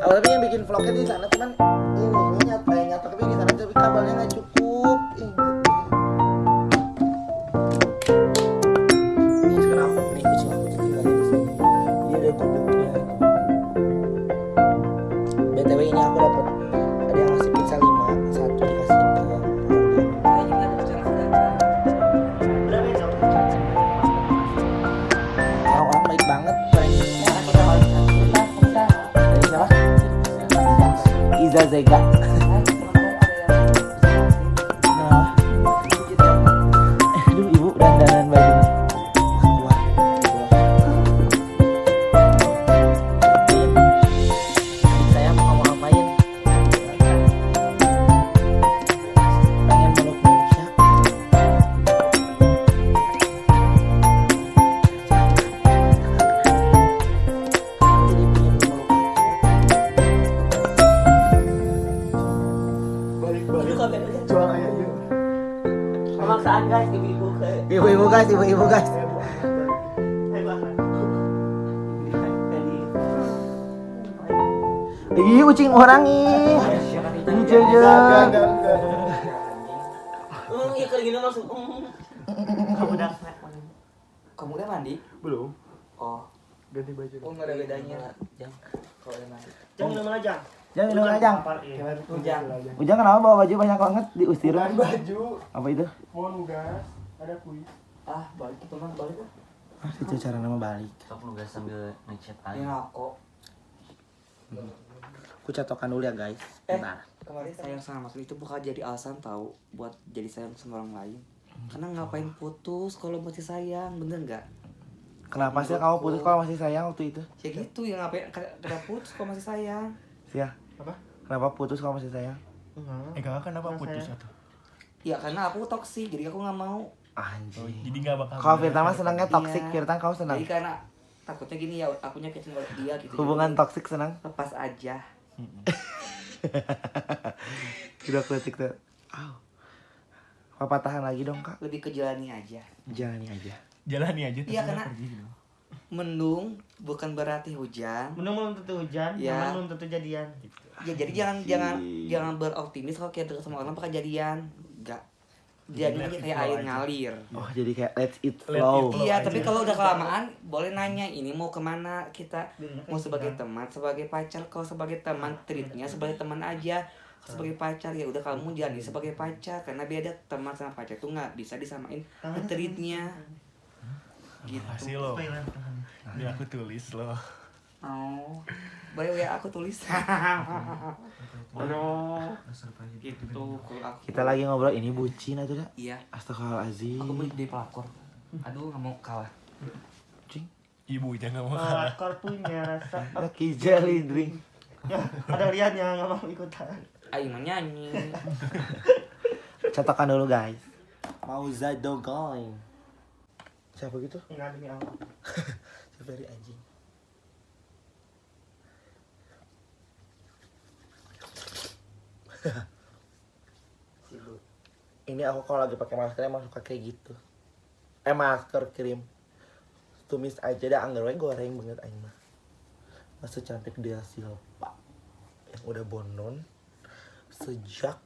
Aku tapi yang bikin vlognya di sana cuman ini nyata tapi di sana tapi kabelnya nggak cukup. Ini sekarang aku nih kucing aku tinggalnya di sini. Dia ada kuduknya. BTW ini aku dapat ada yang ngasih pizza 5, satu dikasih ke orang-orang baik banget. Iza Zega. Nah, aduh ibu dandanan baju. Kuat. Saya mau ngapain? Pengen meluk Malaysia. Jadi pengen meluk. Jual aja yuk. Pemaksaan guys, ibu-ibu ke Ibu-ibu guys. Ih, kucing orang ih. Ini jaga. iya kalau gini langsung Kamu udah mandi? Belum. Oh, Ganti baju. nggak ada bedanya. Jang, kalau udah mandi. jangan minum aja. Jangan minum aja. Ujang. Ujang kenapa bawa baju banyak banget diusir? Bukan baju. Apa itu? Mau nugas. Ada kuis. Ah, balik itu mah balik lah. Ah, itu cara nama balik. Sok nugas sambil ngechat Ini aja. aku. Aku catokan dulu ya guys. Bentar. Kemarin sayang sama Mas itu bukan jadi alasan tahu buat jadi sayang sama orang lain. Karena ngapain putus kalau masih sayang, bener nggak? Kenapa sih kamu putus kalau masih sayang waktu itu? Ya gitu ya ngapain kenapa putus kalau masih sayang? Sia. Apa? Kenapa putus kalau masih sayang? Enggak kenapa putus atau? Ya karena aku toksik, jadi aku nggak mau. Anjing. Jadi enggak bakal. Kalau Firtan mah senangnya toxic, Iya. Firtan kau senang. Jadi karena takutnya gini ya, aku nyakitin dia gitu. Hubungan Jadi toxic senang. lepas aja. Udah kletik tuh. Aw. Papa tahan lagi dong kak. Lebih ke jalani aja. Jalani aja. Jalani aja Iya, karena- pergi gitu. Mendung bukan berarti hujan. Mendung belum tentu hujan, Ya. nyaman belum tentu jadian. Gitu. Ya jadi jangan beroptimis kalau kayak deket sama orang bakal jadian. Enggak. Jadinya Let it kayak flow air aja. ngalir. Oh jadi kayak let it Let flow. it flow. Iya, aja. tapi kalau udah kelamaan boleh nanya ini mau kemana kita mau sebagai teman, sebagai pacar. Kalau sebagai teman treatnya sebagai teman aja. Kalau sebagai pacar ya udah kamu jadi sebagai pacar karena beda teman sama pacar tuh nggak bisa disamain treatnya. Gitu. Makasih lo. Ini aku tulis lo. Oh, boleh ya aku tulis. Aduh. Gitu kalau aku. Kita lagi ngobrol ini bucin aja dah. Iya, Astagfirullahaladzim. aku beli di pelakor. Aduh nggak mau kalah. Cing. Ibu jangan mau kalah. Pelakor punya rasa. Lucky jelly drink. Ada lihat yang nggak mau ikutan. Ayo mau nyanyi. Catokan dulu guys. Mau Zado going. Siapa gitu? Ingat demi Allah. Si Ferry anjing. Ini aku kalau lagi pakai masker emang suka kayak gitu. Masker krim. Tumis aja dah anggar we goreng banget aing mah. Masa cantik dia Silpa yang udah bonon sejak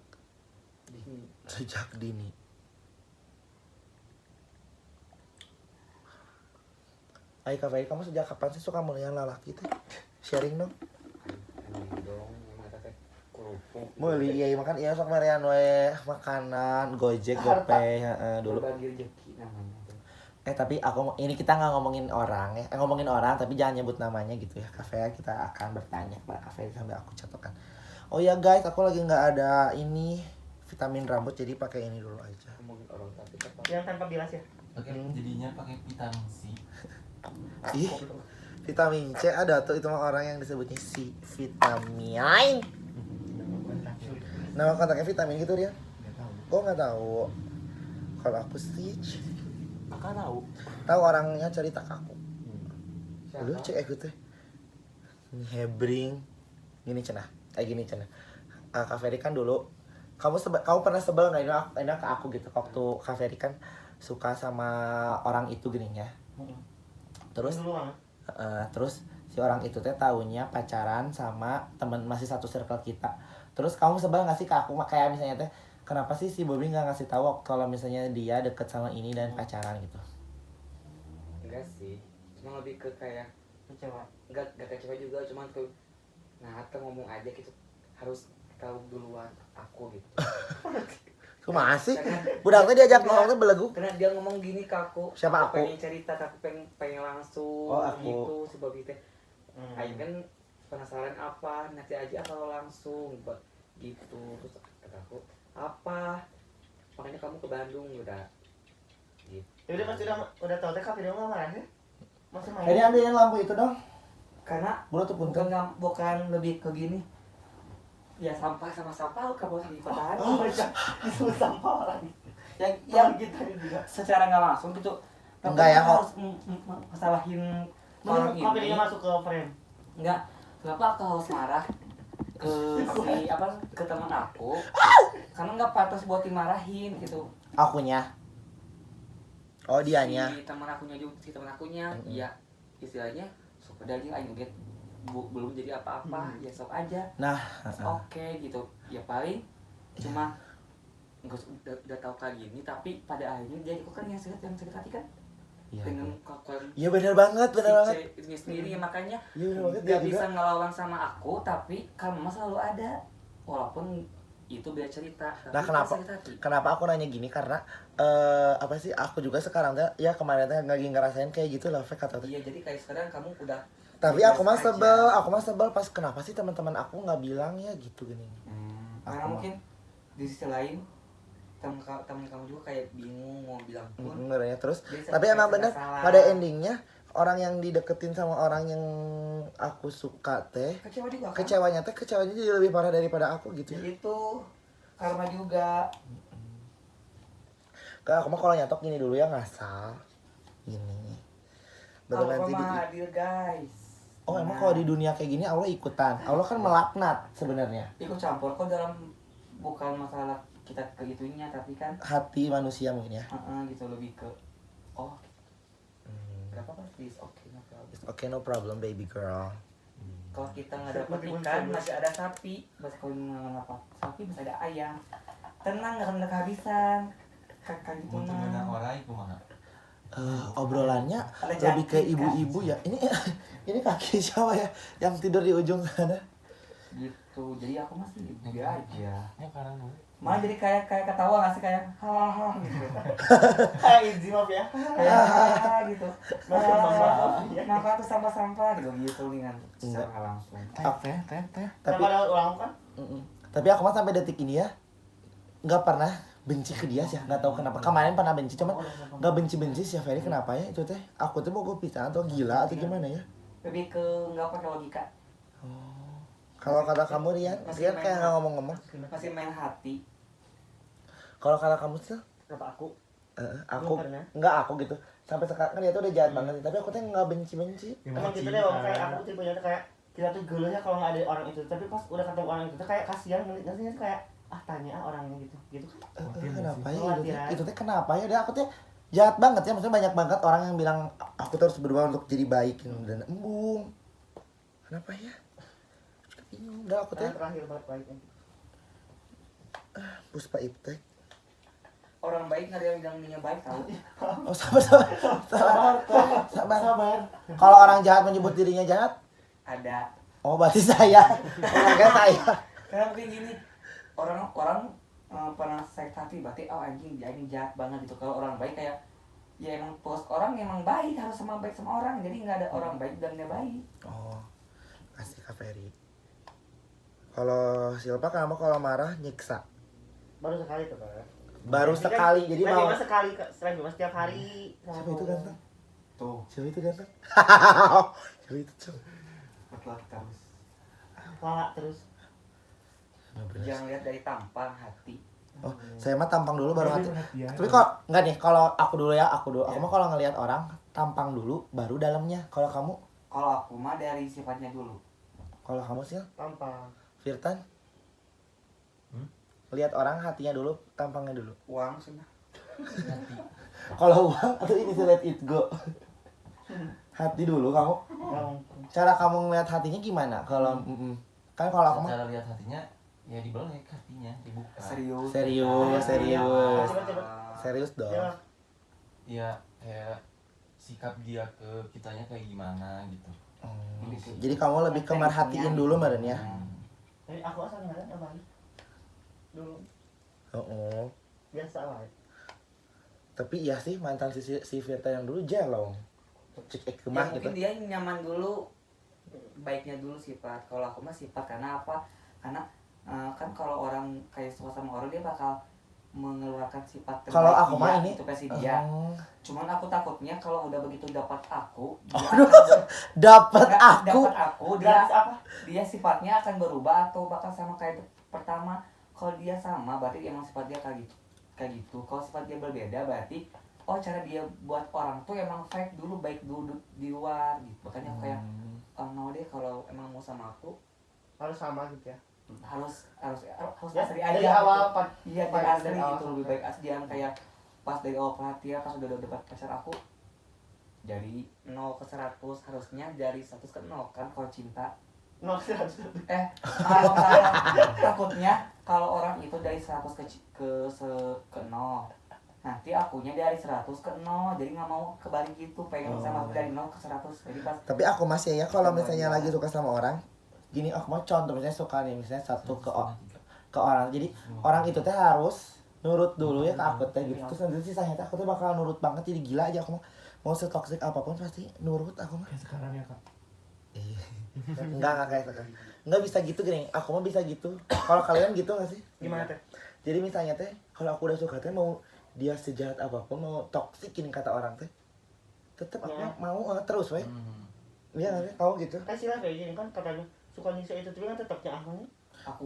dini. Ay Kak Ferry, kamu sejak kapan sih suka melihat lalaki teh? Sharing dong. Meuli iya makan iya sok merian we makanan Gojek GoPay dulu. Berbagi rezeki namanya. Tapi ini kita nggak ngomongin orang ya, ngomongin orang tapi jangan nyebut namanya gitu ya. Kafe kita akan bertanya kepada Kafe sambil aku catokan. Oh ya guys, aku lagi nggak ada ini vitamin rambut jadi pakai ini dulu aja. Ngomongin orang tapi Yang tanpa bilas ya. Oke, jadinya pakai vitamin C. Ih, vitamin C ada tuh itu mah orang yang disebutnya si vitamin. Nama kontaknya vitamin gitu dia? Kok nggak tahu? Kalau aku sih Kakak tahu. tahu orangnya cerita ke aku. Aduh cek aku teh. Ini hebring. Gini cenah. Gini cenah. Kak Ferry kan dulu kamu pernah sebel nggak ini ke aku gitu waktu Kak Ferry kan suka sama orang itu gininya. Terus Dulu banget. terus si orang itu teh taunya pacaran sama temen masih satu circle kita. Terus kamu sebel gak sih ke aku kayak misalnya teh kenapa sih si Bobby nggak ngasih tahu kalau misalnya dia deket sama ini dan pacaran gitu? Enggak sih, cuma lebih ke kayak Kecewa. enggak kecewa juga, cuman tuh nah atau ngomong aja gitu harus tahu duluan aku gitu. Kumaha sih? Karena- Budaknya diajak ngomong teh belegu. Karena dia ngomong gini ke aku. Siapa aku? Pengen cerita, tapi pengen langsung Oh, aku. gitu si Bobby teh. Aing kan penasaran apa, nanti aja kalau langsung gitu. Terus kata aku, apa? Makanya kamu ke Bandung udah. Gitu. Ya udah pas udah tahu teh video nggak marah ya? Masih main. Jadi ambilin lampu itu dong. Karena Bulu tuh punten. bukan lebih ke gini. Ya sampah sama sampah kamu lagi patahan. Oh, baca itu sampah lagi. Yang gitu juga. secara nggak langsung gitu. Enggak ya, kok. harus masalahin orang Masuk ini. videonya masuk ke frame. Enggak, kenapa aku harus marah ke si apa ke teman aku? Karena nggak pantas buat dimarahin gitu. Akunya. Oh dianya. Si teman akunya juga, si teman akunya, ya istilahnya sok udah aja aing get belum jadi apa-apa, ya sok aja. Nah, Oke gitu. Ya paling cuma nggak udah tahu kayak gini, tapi pada akhirnya dia juga kan yang sakit hati kan. iya. Dengan kelakuan Iya benar banget, benar banget. si C sendiri makanya Iya benar banget dia gak bisa juga. ngelawan sama aku, tapi kamu mah selalu ada walaupun itu beda cerita. Tapi Nah, kenapa? sakit hati. Kenapa aku nanya gini karena apa sih aku juga sekarang teh ya kemarin teh lagi ngerasain kayak gitu lah fake atau Iya, jadi kayak sekarang kamu udah tapi bebas aku mah aja. sebel pas kenapa sih teman-teman aku nggak bilang ya gitu gini. Karena Aku mungkin di sisi lain temen kamu juga kayak bingung mau bilang pun. Bener ya terus Jadi tapi sampai emang serba bener salah. pada endingnya orang yang dideketin sama orang yang aku suka teh Kecewa juga kan? kecewanya jadi lebih parah daripada aku gitu Ya ya. itu karma juga. Kak, aku mah kalau nyatok gini dulu ya ngasal gini baru Allah nanti mah adil guys. oh emang kalau di dunia kayak gini Allah ikutan Allah kan melaknat sebenarnya Ikut campur kok dalam bukan masalah kita ke itunya, tapi kan hati manusia mungkin ya. gitu lebih ke oh gak apa-apa please, oke no problem. Okay, no problem baby girl. Kalau kita nggak dapat ikan masih ada sapi, masih kalau nggak apa sapi masih ada ayam, tenang nggak akan kehabisan kakak gitu Untuk menang mah. orang itu mah. Obrolannya Ada lebih ke jantik, kan? ibu-ibu ya. Ini kaki siapa ya yang tidur di ujung sana? Gitu, jadi aku masih dia aja. Ya karena Malah jadi kayak ketawa nggak sih, kayak hahaha gitu. Kayak izin maaf ya. Kayak hahaha gitu. Maaf. Maka tuh sampah-sampah gitu nih kan Enggak. secara langsung. Teh. Tapi Tapi ada ulang kan? tapi aku mah sampai detik ini ya nggak pernah benci ke dia sih, nggak tahu kenapa. Kemarin pernah benci, cuman nggak benci sih ya Ferry. Kenapa ya itu teh? Aku tuh mau pisah atau gila atau gimana ya? Lebih ke nggak pakai logika, Kalau kata kamu Rian kayak nggak ngomong-ngomong. masih main hati. Kalau kata kamu sih, Kenapa aku? aku Belum pernah. nggak aku gitu. Sampai sekarang kan dia tuh udah jahat banget, tapi aku tuh nggak benci. Emang gitu deh, Bang. Kayak aku tipenya tuh kayak kita tuh geluhnya kalau nggak ada orang itu, tapi pas udah ketemu orang itu tuh kayak kasihan, ngerti kayak tanya orangnya gitu kan. Kenapa ya Khawatir, itu teh? ya. Itu teh kenapa ya? Udah aku tuh jahat banget ya, maksudnya banyak banget orang yang bilang aku terus berubah untuk jadi baik dan embung. Kenapa ya? Bingung. Udah aku teh Yang terakhir banget baiknya. Puspa Iptek. Orang baik nggak ada yang bilang dia baik tahu. Oh sabar. Kalau orang jahat menyebut dirinya jahat, Ada. oh berarti saya. Orangnya saya. Karena mungkin gini, orang pernah sakit hati berarti oh anjing dia ini jahat banget gitu. Kalau orang baik kayak ya emang post orang emang baik, harus sama baik sama orang, jadi nggak ada orang baik dan nggak baik. Oh, kasih Kak Ferry. Kalau Silpa kamu kalau marah nyiksa. Baru sekali tuh kan. Baru sekali, jadi mau. Cuma sekali, selain cuma setiap hari. Siapa itu ganteng? Tuh, Siapa itu ganteng? Siapa itu cowok? laki-laki terus. Lala terus. Jangan lihat dari tampang, hati. Oh, saya mah tampang dulu baru hati. Perhatian. Tapi kok enggak nih, kalau aku dulu ya, aku mah kalau ngelihat orang tampang dulu baru dalamnya. Kalau kamu, Kalau aku mah dari sifatnya dulu. kalau kamu sih, Tampang. Firtan? Lihat orang hatinya dulu, tampangnya dulu. Uang sih mah. Kalau uang atau ini sih let it go. hati dulu kamu. Nggak mungkin. Cara kamu ngeliat hatinya gimana? Kalau kan kalau aku mah Cara lihat hatinya ya dibelek hatinya, dibuka. Serius. serius, serius dong. Ya, Ya kayak sikap dia ke kitanya kayak gimana gitu. Jadi kamu lebih ke merhatiin dulu meren ya. tapi aku asal ngaran apa dulu Oh. biasa lah. Tapi iya sih mantan si Vita yang dulu jelong. Cek Ya, kemah gitu. mungkin dia nyaman dulu, baiknya dulu sifat. Kalau aku mah sifat karena apa? Karena kan kalau orang kayak suka sama orang dia bakal mengeluarkan sifat terbaik Kalau aku dia, mah ini itu versi dia. Oh. Cuman aku takutnya kalau udah begitu dapat aku, Dapat aku. dapat aku Gratis dia apa? dia sifatnya akan berubah atau bakal sama kayak pertama. Kalau dia sama berarti emang sifat dia kayak gitu. Kalau sifat dia berbeda berarti oh cara dia buat orang tuh emang fake dulu, baik dulu di luar gitu. Makanya aku kayak no deh kalau emang mau sama aku Harus sama gitu ya. harus Ya, asli dari aja awal gitu. Iya dari asli gitu, lebih baik asli yang kayak pas dari awal perhatian pas udah dapat pacar aku dari 0 ke 100 harusnya dari 100 ke 0 kan kalau cinta. no Kalau takutnya kalau orang itu dari 100 ke 0 nanti akunya dari 100 ke 0 jadi nggak mau kebalik gitu, pengen sama aku dari 0 ke 100 jadi pas Tapi aku masih ya kalau misalnya lagi suka sama orang, gini aku mau contoh misalnya suka nih misalnya satu ke orang. Jadi orang itu teh harus nurut dulu ya ke aku teh gitu. Terus nanti sisanya teh aku tuh bakal nurut banget jadi gila aja aku mau setoksik apapun pasti nurut aku mah. Kayak sekarang ya kak. Enggak kayak sekarang. Enggak bisa gitu gini. Aku mah bisa gitu. Kalau kalian gitu enggak sih? gimana teh? Jadi misalnya teh kalau aku udah suka teh mau dia sejahat apapun mau toksikin kata orang teh tetep aku Ya. mau terus weh. Iya nggak sih? Kamu gitu? Kan sila kayak gini kan katanya suka nyiksa itu tapi kan tetapnya aku nih. aku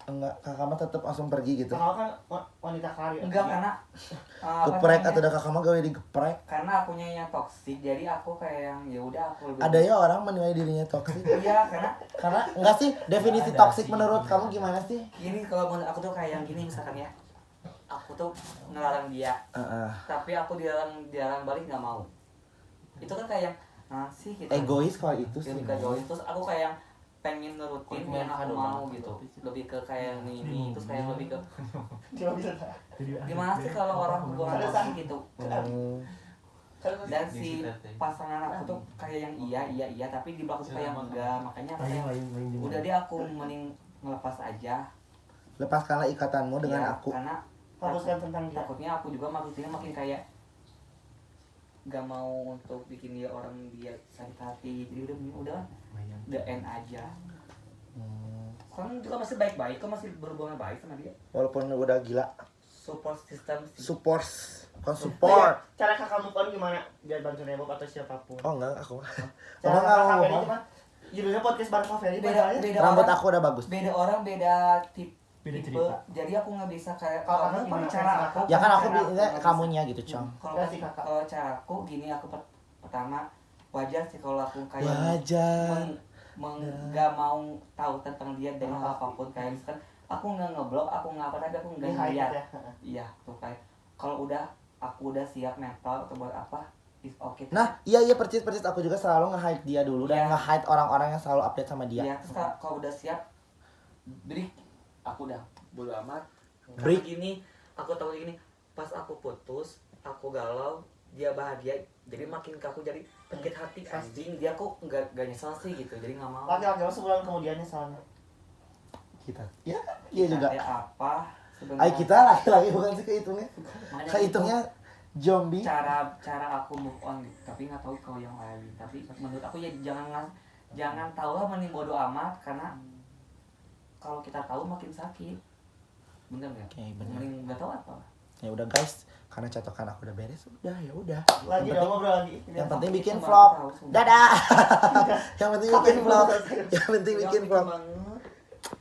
Enggak, kakak mah tetep langsung pergi gitu. Kalau kan wanita karir. enggak karena apa Geprek namanya? atau udah kakak mah gawe digeprek. Karena akunya yang toksik jadi aku kayak yang ya udah aku lebih Ada ya orang menilai dirinya toksik. iya Karena enggak sih definisi Ada toksik sih. menurut kamu gimana sih? gini kalau menurut aku tuh kayak yang gini misalkan ya aku tuh ngelarang dia tapi aku dilarang balik nggak mau itu kan kayak yang sih gitu Egois kalau itu sih. lebih ke egois terus aku kayak yang pengen nurutin yang aku mau gitu lebih ke kayak yang ini terus kayak lebih ke Coba bisa. gimana sih kalau orang hubungan toksik gitu Hmm. dan si pasangan aku tuh kayak yang iya tapi di belakang tuh kayak enggak makanya aku kayak udah deh aku mending ngelepas aja Lepaskanlah ikatanmu dengan Ya, aku. karena Fokuskan tentang dia. takutnya aku juga makin kayak gak mau untuk bikin dia orang dia sakit hati jadi udah end aja kan juga masih baik-baik kok masih berhubungan baik sama dia Walaupun udah gila. support system sih. Support. Bukan Nah, support. ya, cara kakak move on gimana? Biar bantu Nebo atau siapapun. Oh enggak, aku mah. Cara Emang kamu kakak move Feli on? cuma judulnya podcast bareng Kak Feli beda padahal ya. Rambut orang aku udah bagus. beda orang beda tipe Beda cerita. jadi aku nggak bisa kayak Kalau kalau kamu gimana cara cara aku Ya kan aku cara bilang nggak bisa. kamunya gitu, Cong. Kalau Ya sih, kakak. kalau cara aku gini aku pertama wajar sih kalau aku kayak Wajar. nggak mau tahu tentang dia dengan apapun kayak misalkan aku nggak ngeblok aku nggak apa tapi aku nggak Di hide lihat ya. iya tuh kayak kalau aku udah siap mental atau buat apa is okay Nah, iya percis aku juga selalu nge-hide dia dulu dan Iya. nge-hide orang-orang yang selalu update sama dia. ya terus kalau udah siap break aku udah bodo amat Break. karena gini aku tahu gini pas aku putus aku galau dia bahagia jadi makin ke aku jadi sakit hati anjing dia kok nggak nyesel sih gitu jadi nggak mau Laki-laki sebulan kemudiannya soalnya. Kita. Ya, iya juga. kayak apa Ay sebenarnya kita laki-laki bukan sih kehitungnya. Makanya Kehitungnya zombie. cara aku move on gitu. Tapi nggak tahu kalau yang lain tapi menurut aku ya jangan tahu lah mending bodo amat karena kalau kita tahu makin sakit bener nggak Oke, bener. mending nggak tahu apa Ya udah guys, karena catokan aku udah beres, udah ya udah. Lagi Yang dong ngobrol lagi. Yang penting bikin Cuma vlog. tahu semua. Dadah. Yang penting bikin Kapan vlog. selesai? Yang penting bikin Ya, vlog. banget.